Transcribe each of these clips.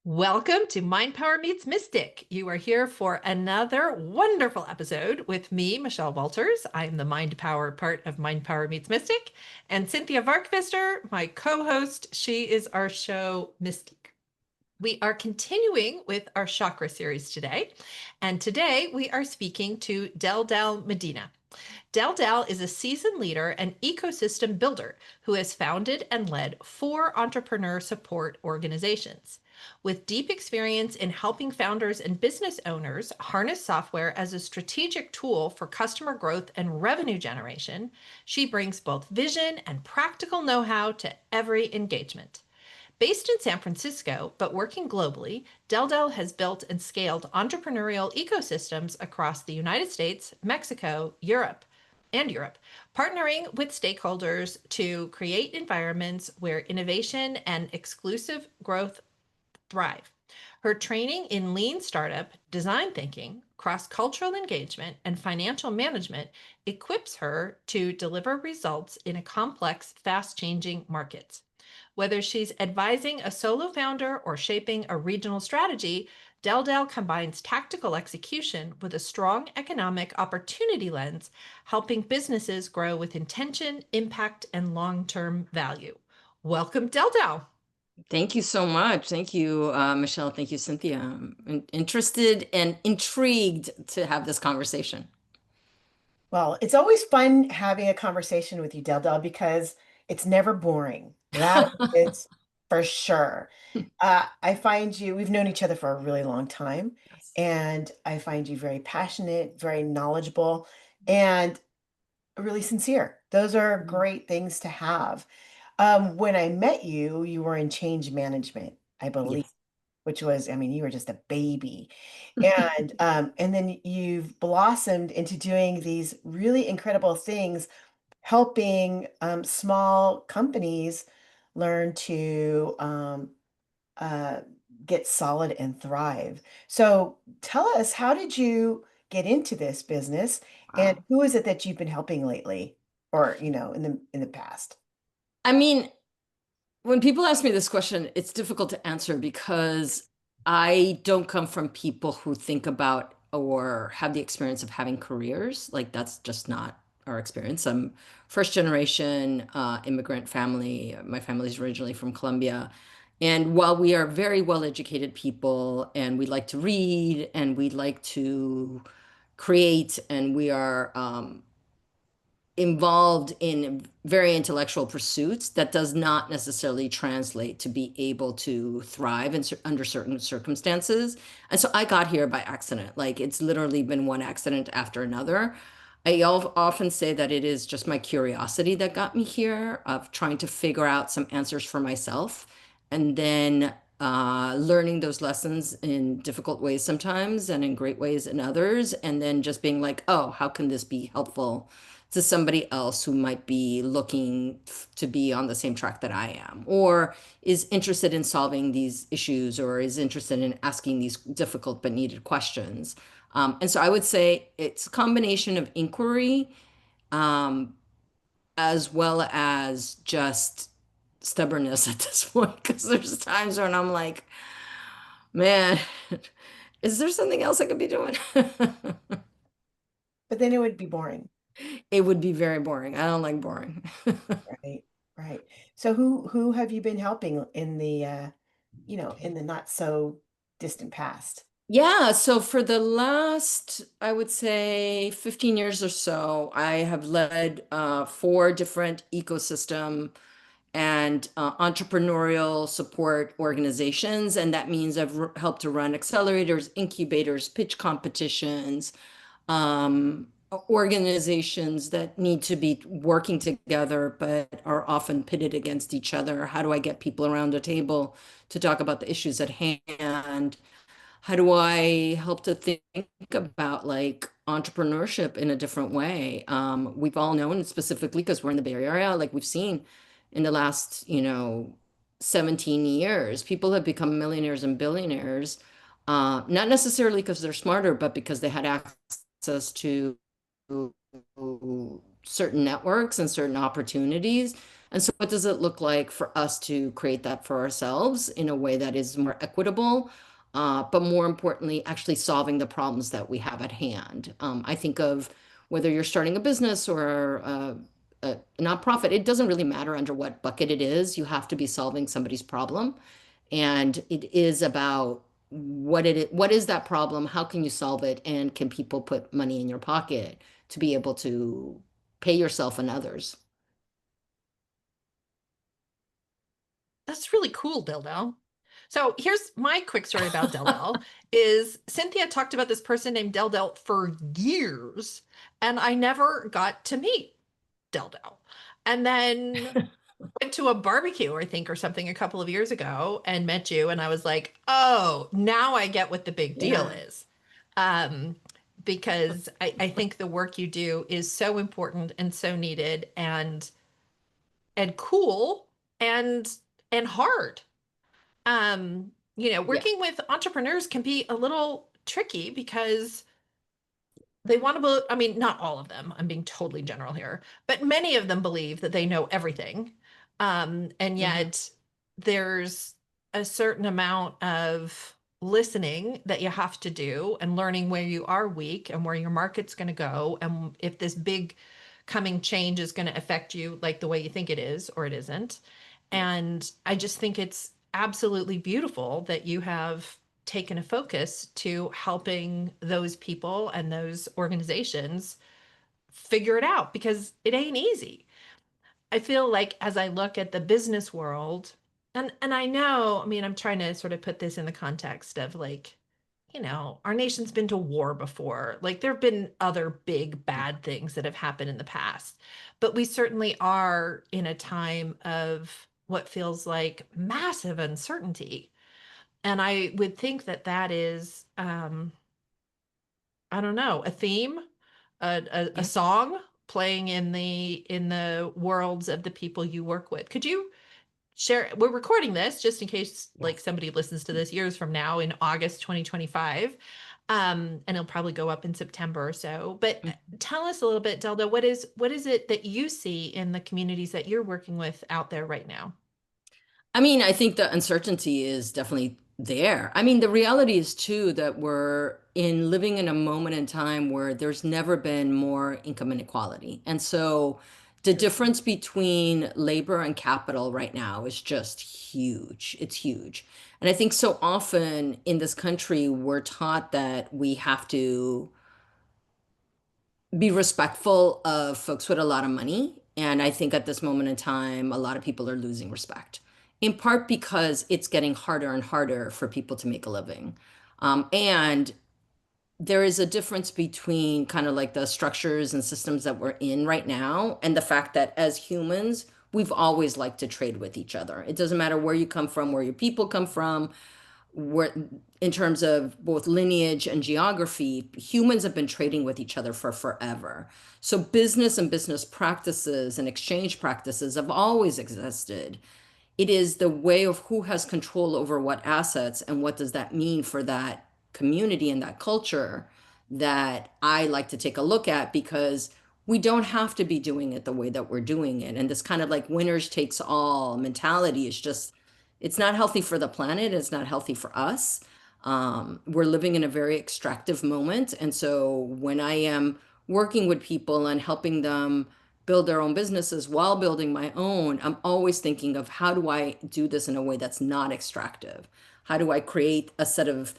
Welcome to Mind Power Meets Mystic. You are here for another wonderful episode with me, Michelle Walters. I'm the Mind Power part of Mind Power Meets Mystic, and Cinthia Varkevisser, my co-host. She is our show Mystic. We are continuing with our chakra series today, and today we are speaking to Deldelp Medina. Deldelp is a seasoned leader and ecosystem builder who has founded and led 4 entrepreneur support organizations. With deep experience in helping founders and business owners harness software as a strategic tool for customer growth and revenue generation, she brings both vision and practical know-how to every engagement. Based in San Francisco, but working globally, Deldelp has built and scaled entrepreneurial ecosystems across the United States, Mexico, Europe, partnering with stakeholders to create environments where innovation and exclusive growth thrive. Her training in lean startup, design thinking, cross-cultural engagement, and financial management equips her to deliver results in a complex, fast-changing markets. Whether she's advising a solo founder or shaping a regional strategy, Deldelp combines tactical execution with a strong economic opportunity lens, helping businesses grow with intention, impact, and long-term value. Welcome, Deldelp. Thank you so much. Thank you, Michelle. Thank you, Cynthia. I'm interested and intrigued to have this conversation. Well, it's always fun having a conversation with you, Deldelp, because it's never boring. That is for sure. I find you, we've known each other for a really long time, Yes. and I find you very passionate, very knowledgeable, and really sincere. Those are great things to have. When I met you, you were in change management, I believe, Yes. which was, I mean, you were just a baby. And then you've blossomed into doing these really incredible things, helping small companies learn to uh, get solid and thrive. So tell us, how did you get into this business, and Wow. who is it that you've been helping lately, or in the past? I mean, when people ask me this question, it's difficult to answer because I don't come from people who think about or have the experience of having careers. Like, that's just not our experience. I'm first generation immigrant family. My family's originally from Colombia. And while we are very well educated people and we like to read and we like to create and we are involved in very intellectual pursuits, that does not necessarily translate to be able to thrive under certain circumstances. And so I got here by accident. Like, it's literally been one accident after another. I often say that it is just my curiosity that got me here, of trying to figure out some answers for myself, and then learning those lessons in difficult ways sometimes and in great ways in others, and then just being like, oh, how can this be helpful to somebody else who might be looking to be on the same track that I am, or is interested in solving these issues, or is interested in asking these difficult but needed questions. And so I would say it's a combination of inquiry, um, as well as just stubbornness at this point, because there's times when I'm like, man, is there something else I could be doing? But then it would be boring. It would be very boring. I don't like boring. Right, right. So who have you been helping in the in the not so distant past? Yeah, so for the last, I would say 15 years or so, I have led 4 different ecosystem and entrepreneurial support organizations. And that means helped to run accelerators, incubators, pitch competitions, organizations that need to be working together but are often pitted against each other. How do I get people around a table to talk about the issues at hand? How do I help to think about like entrepreneurship in a different way? We've all known, specifically because we're in the Bay Area, like we've seen in the last, 17 years, people have become millionaires and billionaires, not necessarily because they're smarter, but because they had access to certain networks and certain opportunities. And so, what does it look like for us to create that for ourselves in a way that is more equitable, but more importantly, actually solving the problems that we have at hand? I think of whether you're starting a business or a nonprofit, it doesn't really matter under what bucket it is. You have to be solving somebody's problem. And it is about what is that problem? How can you solve it? And can people put money in your pocket to be able to pay yourself and others? That's really cool, Deldelp. So here's my quick story about Deldelp is Cinthia talked about this person named Deldelp for years, and I never got to meet Deldelp. And then went to a barbecue, I think, or something a couple of years ago and met you, and I was like, oh, now I get what the big deal Yeah. is. Um, because I think the work you do is so important and so needed and cool and hard. Yeah. Working with entrepreneurs can be a little tricky because they want to, I mean, not all of them, I'm being totally general here, but many of them believe that they know everything. And Mhm. yet there's a certain amount of listening that you have to do and learning where you are weak and where your market's going to go. And if this big coming change is going to affect you like the way you think it is or it isn't. Yeah. And I just think it's absolutely beautiful that you have taken a focus to helping those people and those organizations figure it out because it ain't easy. I feel like as I look at the business world, and I know, I mean, I'm trying to sort of put this in the context of like, our nation's been to war before. Like there've been other big bad things that have happened in the past. But we certainly are in a time of what feels like massive uncertainty. And I would think that that is I don't know, a theme, a Yeah. song playing in the worlds of the people you work with. Could you share? We're recording this just in case like Yes. somebody listens to this years from now in August 2025. And it'll probably go up in September or so. But tell us a little bit, Delda, what is it that you see in the communities that you're working with out there right now? I mean, I think the uncertainty is definitely there. I mean, the reality is too that we're in living in a moment in time where there's never been more income inequality. And so the True. difference between labor and capital right now is just huge. It's huge. And I think so often in this country, we're taught that we have to be respectful of folks with a lot of money. And I think at this moment in time, a lot of people are losing respect, in part because it's getting harder and harder for people to make a living. And there is a difference between kind of like the structures and systems that we're in right now and the fact that as humans, we've always liked to trade with each other. It doesn't matter where you come from, where your people come from, where in terms of both lineage and geography, humans have been trading with each other for forever. So business and business practices and exchange practices have always existed. It is the way of who has control over what assets and what does that mean for that community and that culture that I like to take a look at because we don't have to be doing it the way that we're doing it. And this kind of like winners takes all mentality is just, it's not healthy for the planet. It's not healthy for us. We're living in a very extractive moment. And so when I am working with people and helping them build their own businesses while building my own, I'm always thinking of how do I do this in a way that's not extractive? How do I create a set of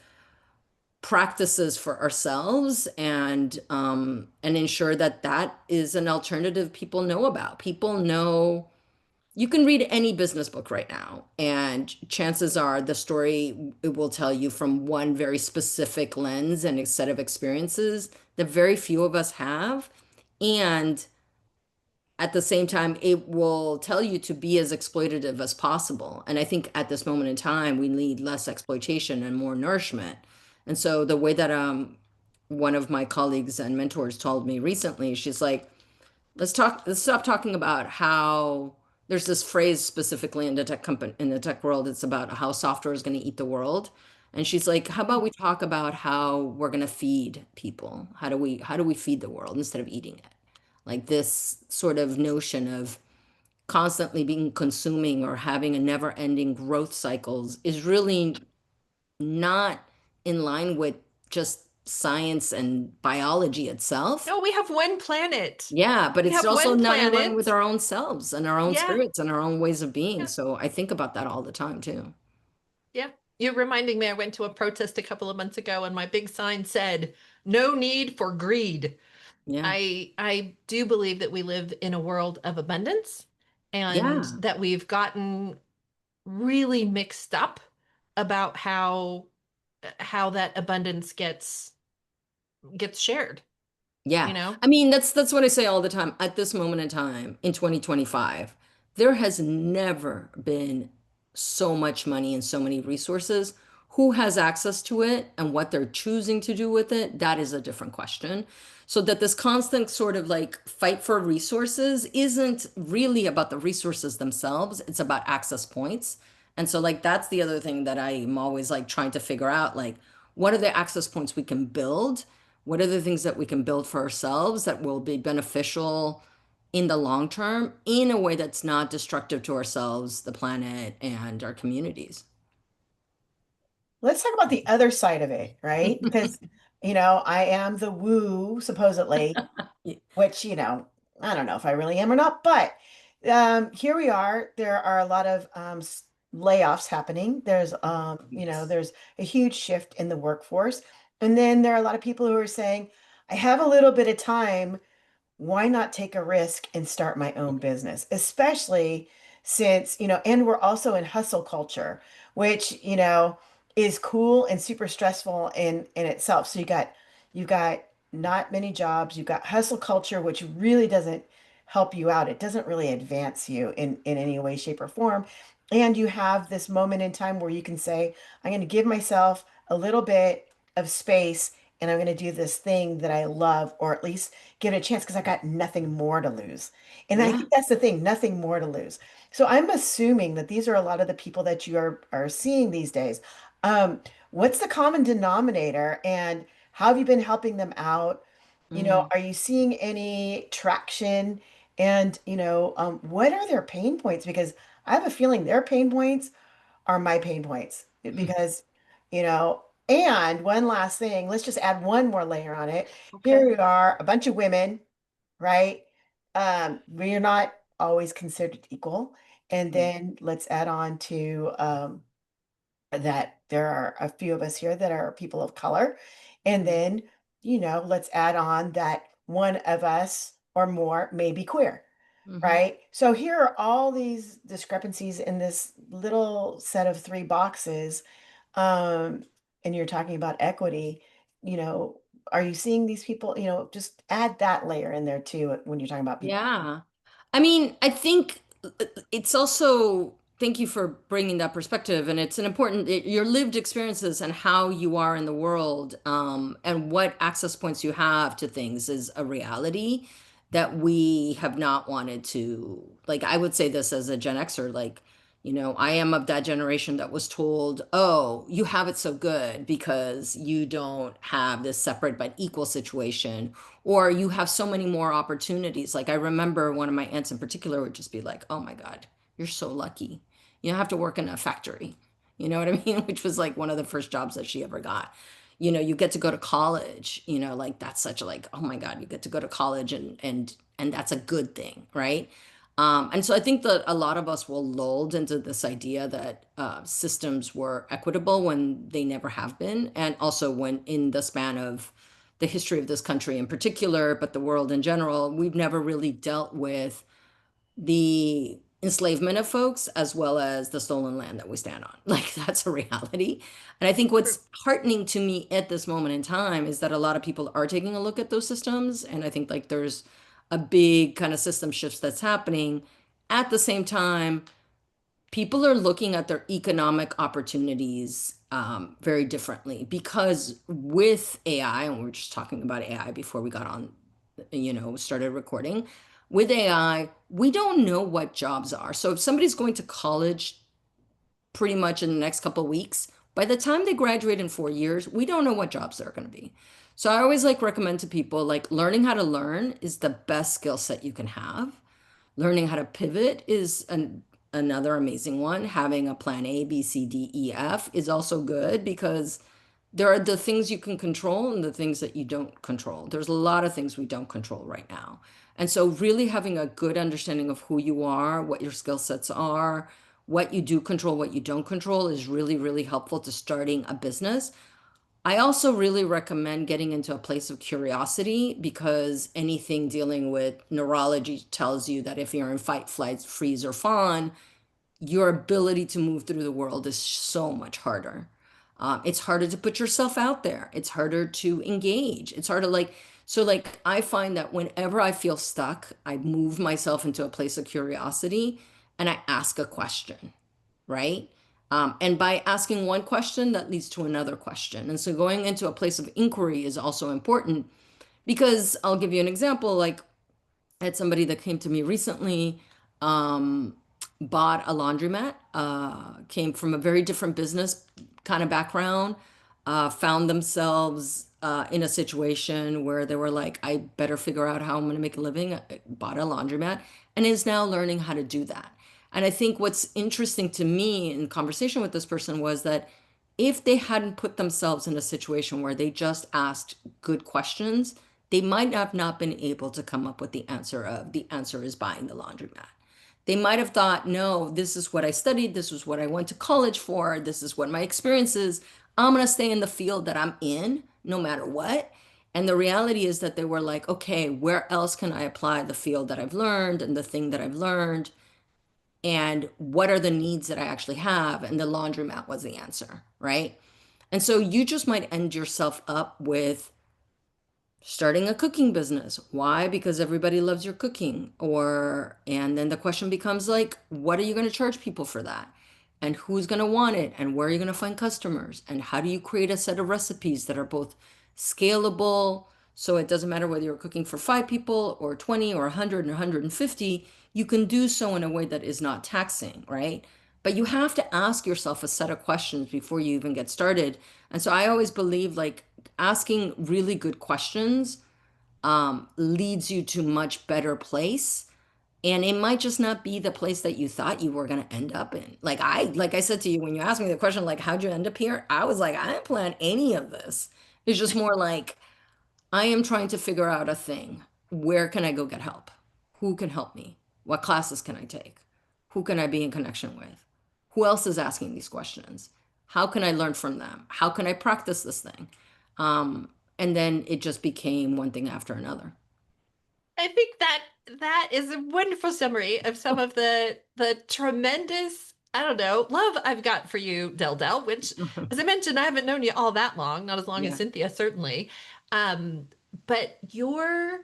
practices for ourselves and ensure that that is an alternative people know about. People know you can read any business book right now, and chances are the story it will tell you from one very specific lens and a set of experiences that very few of us have. And at the same time, it will tell you to be as exploitative as possible. And I think at this moment in time, we need less exploitation and more nourishment. And so the way that one of my colleagues and mentors told me recently, she's like, let's stop talking about how there's this phrase specifically in the tech company in the tech world, it's about how software is going to eat the world. And she's like, how about we talk about how we're going to feed people? How do we feed the world instead of eating it? Like this sort of notion of constantly being consuming or having a never-ending growth cycles is really not in line with just science and biology itself. No, we have one planet. Yeah, but We it's have also one not in line with planet. our own selves and our own Yeah. spirits and our own ways of being. Yeah. So I think about that all the time too. Yeah. You're reminding me, I went to a protest a couple of months ago and my big sign said, "No need for greed." Yeah. I do believe that we live in a world of abundance and Yeah. that we've gotten really mixed up about how that abundance gets shared, you Yeah. know? I mean, that's what I say all the time. At this moment in time in 2025, there has never been so much money and so many resources. Who has access to it and what they're choosing to do with it, that is a different question. So that this constant sort of like fight for resources isn't really about the resources themselves, it's about access points. And so like that's the other thing that I'm always like trying to figure out, like what are the access points we can build? What are the things that we can build for ourselves that will be beneficial in the long term in a way that's not destructive to ourselves, the planet, and our communities? Let's talk about the other side of it, right? Because, I am the woo, supposedly, which, I don't know if I really am or not, but here we are. There are a lot of layoffs happening. There's a huge shift in the workforce. And then there are a lot of people who are saying, I have a little bit of time, why not take a risk and start my own business? Especially since, and we're also in hustle culture, which, is cool and super stressful in itself. So you got not many jobs, you've got hustle culture, which really doesn't help you out. It doesn't really advance you in any way, shape, or form. And you have this moment in time where you can say, I'm going to give myself a little bit of space and I'm going to do this thing that I love, or at least give it a chance because I got nothing more to lose. And I Yeah. think that's the thing, nothing more to lose. So I'm assuming that these are a lot of the people that you are seeing these days. Um, what's the common denominator and how have you been helping them out? Mm, Are you seeing any traction? And, what are their pain points? Because I have a feeling their pain points are my pain points mm. because, and one last thing, let's just add one more layer on it. Here Okay. we are, a bunch of women, right? We're not always considered equal. And Mm, then let's add on to that there are a few of us here that are people of color. And mm, then, let's add on that one of us or more may be queer, mhm. right? So here are all these discrepancies in this little set of three boxes. Um, and you're talking about equity, you know, are you seeing these people, just add that layer in there too when you're talking about people. Yeah. I mean, I think it's also, thank you for bringing that perspective. And it's an important, your lived experiences and how you are in the world, and what access points you have to things is a reality that we have not wanted to, like, I would say this as a Gen Xer, like, I am of that generation that was told, oh, you have it so good because you don't have this separate but equal situation, or you have so many more opportunities. Like I remember one of my aunts in particular would just be like, "Oh my God, you're so lucky. You don't have to work in a factory." You know what I mean? Which was like one of the first jobs that she ever got. You get to go to college, like that's such a like, oh my God, you get to go to college and that's a good thing, right? And so I think that a lot of us were lulled into this idea that systems were equitable when they never have been, and also when in the span of the history of this country in particular, but the world in general, we've never really dealt with the enslavement of folks as well as the stolen land that we stand on. Like that's a reality. And I think True. what's heartening to me at this moment in time is that a lot of people are taking a look at those systems. And I think like there's a big kind of system shifts that's happening. At the same time, people are looking at their economic opportunities very differently because with AI, and we were just talking about AI before we got on, started recording. With AI, we don't know what jobs are. So if somebody's going to college pretty much in the next couple of weeks, by the time they graduate in 4 years, we don't know what jobs they're going to be. So I always like recommend to people like learning how to learn is the best skill set you can have. Learning how to pivot is another amazing one. Having a plan A, B, C, D, E, F is also good because there are the things you can control and the things that you don't control. There's a lot of things we don't control right now. And so really having a good understanding of who you are, what your skill sets are, what you do control, what you don't control is really, really helpful to starting a business. I also really recommend getting into a place of curiosity because anything dealing with neurology tells you that if you're in fight, flight, freeze, or fawn, your ability to move through the world is so much harder. It's harder to put yourself out there. It's harder to engage. It's harder, like, so like I find that whenever I feel stuck, I move myself into a place of curiosity and I ask a question, right? And by asking one question, that leads to another question. And so going into a place of inquiry is also important because I'll give you an example. Like I had somebody that came to me recently, um, bought a laundromat, came from a very different business kind of background, found themselves in a situation where they were like, I better figure out how I'm going to make a living, bought a laundromat, and is now learning how to do that. And I think what's interesting to me in conversation with this person was that if they hadn't put themselves in a situation where they just asked good questions, they might have not been able to come up with the answer is buying the laundromat. They might have thought, no, this is what I studied, this is what I went to college for, this is what my experience is. I'm going to stay in the field that I'm in no matter what. And the reality is that they were like, okay, where else can I apply the field that I've learned and the thing that I've learned? And what are the needs that I actually have? And the laundromat was the answer, right? And so you just might end yourself up with starting a cooking business. Why? Because everybody loves your cooking. And then the question becomes like, what are you going to charge people for that? And who's going to want it? And where are you going to find customers? And how do you create a set of recipes that are both scalable? So it doesn't matter whether you're cooking for 5 people or 20 or 100 or 150, you can do so in a way that is not taxing, right? But you have to ask yourself a set of questions before you even get started. And so I always believe like asking really good questions leads you to much better place. And it might just not be the place that you thought you were going to end up in. Like I said to you, when you asked me the question, like, how'd you end up here? I was like, I didn't plan any of this. It's just more like, I am trying to figure out a thing. Where can I go get help? Who can help me? What classes can I take? Who can I be in connection with? Who else is asking these questions? How can I learn from them? How can I practice this thing? And then it just became one thing after another. I think that that is a wonderful summary of some of the tremendous, I don't know, love I've got for you, Deldelp, which, as I mentioned, I haven't known you all that long, not as long as Yeah. Cinthia, certainly. Um, but your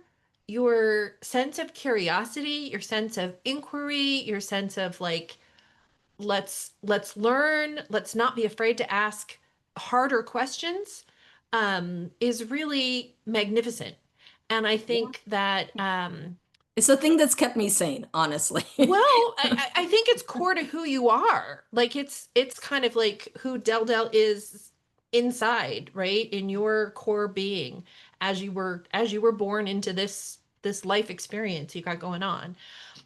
sense of curiosity, your sense of inquiry, your sense of like, let's learn, let's not be afraid to ask harder questions, is really magnificent. And I Yeah. think that It's the thing that's kept me sane, honestly. well, I think it's core to who you are. Like it's kind of like who Del is inside, right? In your core being as you were born into this life experience you got going on.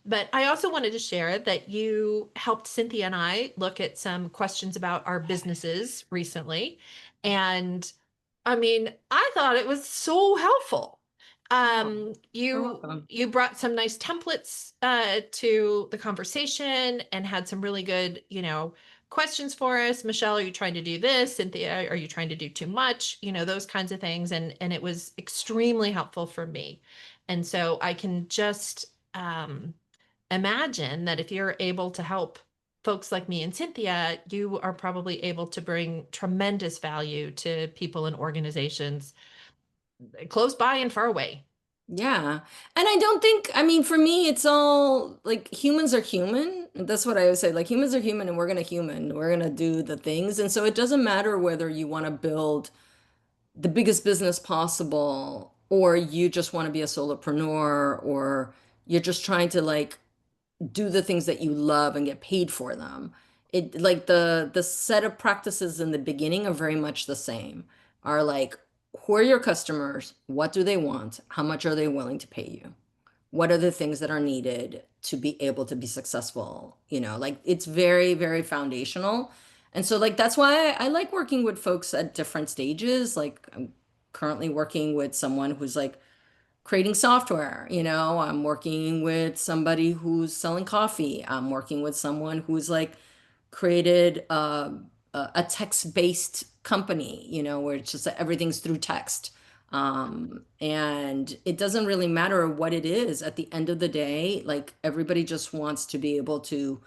But I also wanted to share that you helped Cinthia and I look at some questions about our businesses recently. And I mean, I thought it was so helpful. Oh, you're You welcome. you brought some nice templates to the conversation and had some really good, questions for us. Michelle, are you trying to do this? Cynthia, are you trying to do too much? Those kinds of things. And it was extremely helpful for me. And so I can just imagine that if you're able to help folks like me and Cynthia, you are probably able to bring tremendous value to people and organizations close by and far away. Yeah. And I don't think, I mean, for me, it's all like humans are human. That's what I always say. Like humans are human and we're going to human. We're going to do the things. And so it doesn't matter whether you want to build the biggest business possible or you just want to be a solopreneur or you're just trying to like do the things that you love and get paid for them. It like the set of practices in the beginning are very much the same. Are like, who are your customers? What do they want? How much are they willing to pay you? What are the things that are needed? to be able to be successful. Like it's very, very foundational. And so like that's why I like working with folks at different stages. Like I'm currently working with someone who's like creating software. I'm working with somebody who's selling coffee. I'm working with someone who's like created a text-based company, where it's just that everything's through text. And it doesn't really matter what it is. At the end of the day, like everybody just wants to be able to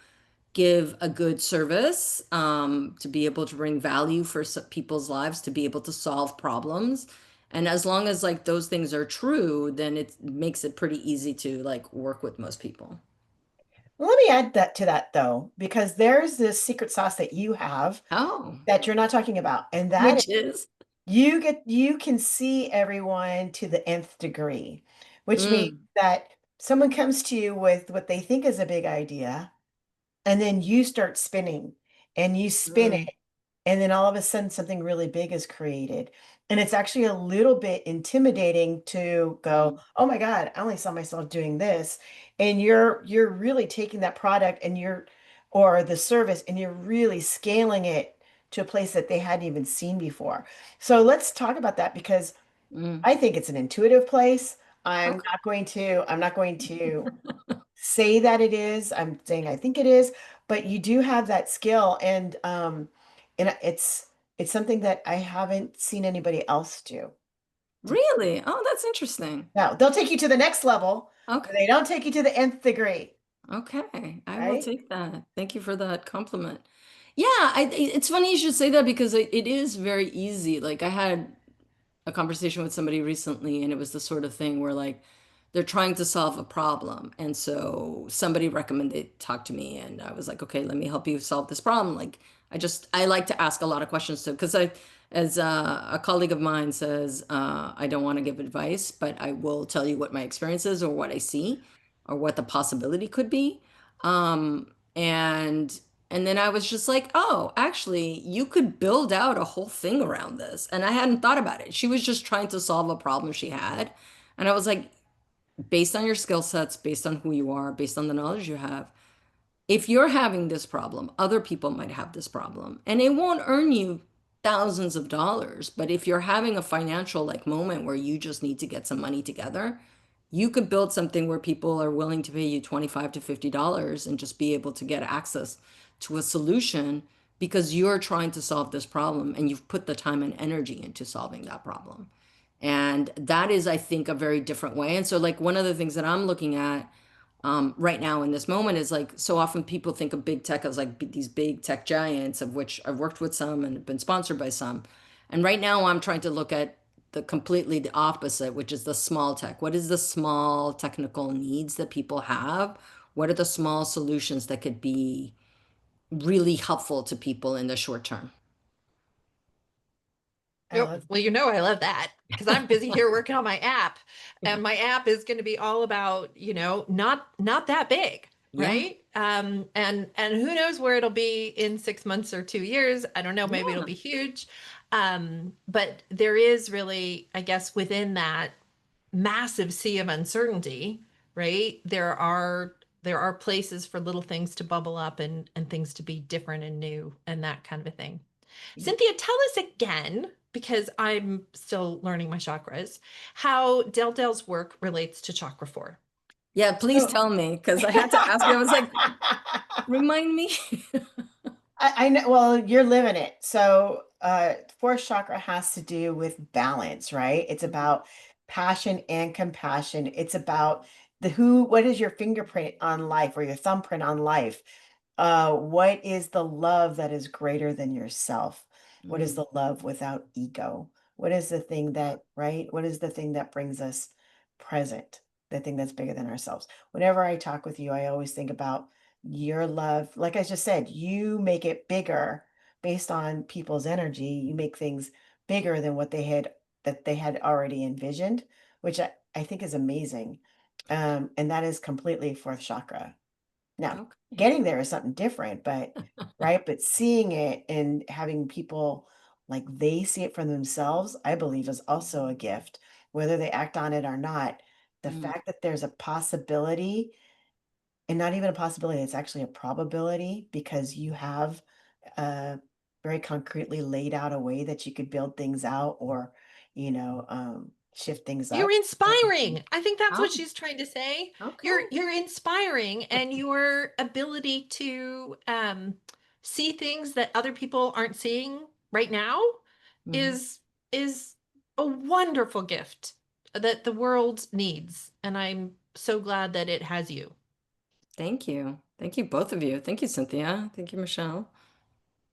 give a good service, to be able to bring value for people's lives, to be able to solve problems. And as long as like those things are true, then it makes it pretty easy to like work with most people. Well, let me add that to that though, because there's this secret sauce that you have Oh, that you're not talking about, and that is which is, you can see everyone to the nth degree, which means mm, that someone comes to you with what they think is a big idea, and then you start spinning and you spin mm, it, and then all of a sudden something really big is created. And it's actually a little bit intimidating to go, mm, oh my God, I only saw myself doing this. And you're really taking that product and you're or the service and you're really scaling it to a place that they hadn't even seen before. So let's talk about that because mm. I think it's an intuitive place. Okay. I'm not going to say that it is. I'm saying I think it is, but you do have that skill and it's something that I haven't seen anybody else do. To, Really? Oh, that's interesting. now, they'll take you to the next level, but Okay. they don't take you to the nth degree, Okay. I will right? take that. Thank you for that compliment. Yeah, it's funny you should say that because it is very easy. Like I had a conversation with somebody recently, and it was the sort of thing where like they're trying to solve a problem. And so somebody recommended they talk to me, and I was like, okay, let me help you solve this problem. Like I like to ask a lot of questions too, because as a colleague of mine says, I don't want to give advice, but I will tell you what my experience is or what I see or what the possibility could be. And then I was just like, oh, actually, you could build out a whole thing around this. And I hadn't thought about it. She was just trying to solve a problem she had. And I was like, based on your skill sets, based on who you are, based on the knowledge you have, if you're having this problem, other people might have this problem. And it won't earn you thousands of dollars. But if you're having a financial like moment where you just need to get some money together, you could build something where people are willing to pay you 25 to $50 and just be able to get access to a solution because you're trying to solve this problem and you've put the time and energy into solving that problem. And that is, I think, a very different way. And so, like, one of the things that I'm looking at right now in this moment is like so often people think of big tech as like these big tech giants, of which I've worked with some and been sponsored by some. And right now I'm trying to look at the opposite, which is the small tech. What is the small technical needs that people have? What are the small solutions that could be really helpful to people in the short term? I Yep. love Well, I love that because I'm busy here working on my app, and my app is going to be all about, not that big, Yeah. right? And who knows where it'll be in 6 months or 2 years. I don't know. Maybe it'll Yeah. be huge. But there is really, I guess, within that massive sea of uncertainty, right? There are places for little things to bubble up and things to be different and new and that kind of a thing. Cinthia, tell us again, because I'm still learning my chakras, how Deldel's work relates to chakra 4. Yeah, please so tell me because I had to ask you. I was like, remind me. I know, well, you're living it. So, fourth chakra has to do with balance, right? It's about passion and compassion. It's about what is your fingerprint on life or your thumbprint on life? What is the love that is greater than yourself? What is Mm, the love without ego? What is the thing that, right? What is the thing that brings us present? The thing that's bigger than ourselves. Whenever I talk with you, I always think about your love. Like I just said, you make it bigger based on people's energy. You make things bigger than what they had already envisioned, which I think is amazing. And that is completely fourth chakra. Now, okay. getting there is something different, but right, but seeing it and having people like they see it for themselves, I believe is also a gift, whether they act on it or not. The Mm, fact that there's a possibility and not even a possibility, it's actually a probability because you have very concretely laid out a way that you could build things out or, shift things You're up. inspiring. I think that's what Oh, she's trying to say. okay. You're inspiring, and your ability to see things that other people aren't seeing right now Mhm. is is a wonderful gift that the world needs. And I'm so glad that it has you. Thank you. Thank you, both of you. Thank you, Cynthia. Thank you, Michelle.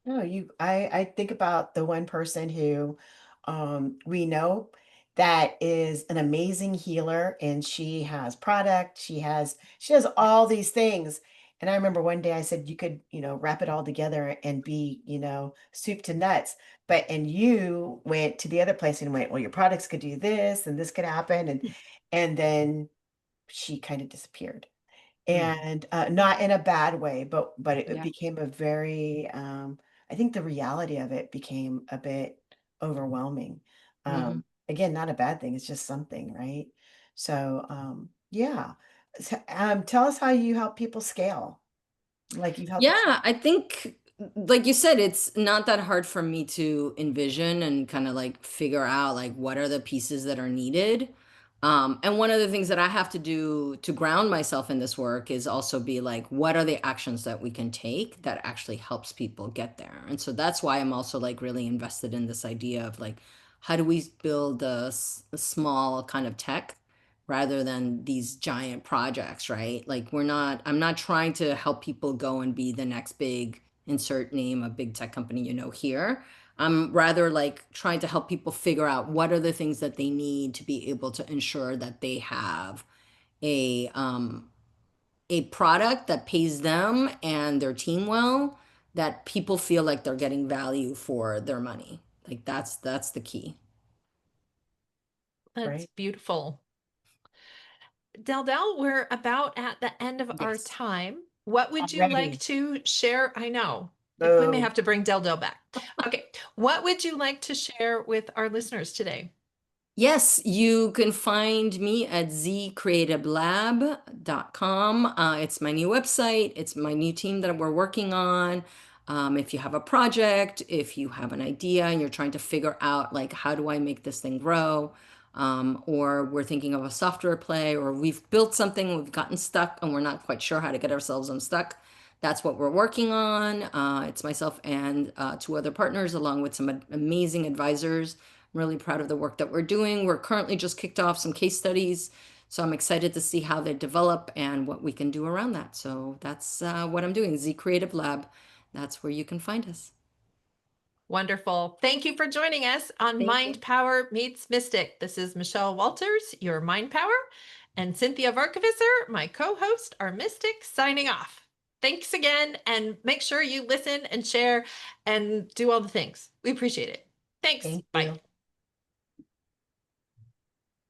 No, I think about the one person who we know that is an amazing healer and she has product, she has all these things. And I remember one day I said you could, wrap it all together and be, soup to nuts. And you went to the other place and went, well, your products could do this and this could happen. And then she kind of disappeared. Mhm. And, not in a bad way, but it Yeah. became a very, I think the reality of it became a bit overwhelming. Mhm. Again, not a bad thing, it's just something, right? So, yeah. Tell us how you help people scale, like you've helped us. Yeah, I think, like you said, it's not that hard for me to envision and kind of like figure out like what are the pieces that are needed. And one of the things that I have to do to ground myself in this work is also be like, what are the actions that we can take that actually helps people get there? And so that's why I'm also like really invested in this idea of like, how do we build a small kind of tech rather than these giant projects, right? Like I'm not trying to help people go and be the next big insert name, a big tech company, here. I'm rather like trying to help people figure out what are the things that they need to be able to ensure that they have a product that pays them and their team well, that people feel like they're getting value for their money. Like that's the key. That's Right? beautiful. Deldel, we're about at the end of our Yes. time. What would you like Already. to share? I know we may Boom. have to bring Deldel back. Okay. What would you like to share with our listeners today? Yes, you can find me at zcreativelab.com. It's my new website. It's my new team that we're working on. If you have a project, if you have an idea and you're trying to figure out like how do I make this thing grow, or we're thinking of a software play, or we've built something, we've gotten stuck, and we're not quite sure how to get ourselves unstuck. That's what we're working on. It's myself and two other partners, along with some amazing advisors. I'm really proud of the work that we're doing. We're currently just kicked off some case studies. So I'm excited to see how they develop and what we can do around that. So that's what I'm doing. Z Creative Lab. That's where you can find us. Wonderful. Thank you for joining us on Thank Mind you. Power Meets Mystic. This is Michelle Walters, your Mind Power, and Cinthia Varkevisser, my co-host, our Mystic, signing off. Thanks again, and make sure you listen and share and do all the things. We appreciate it. Thanks. Thank Bye. you.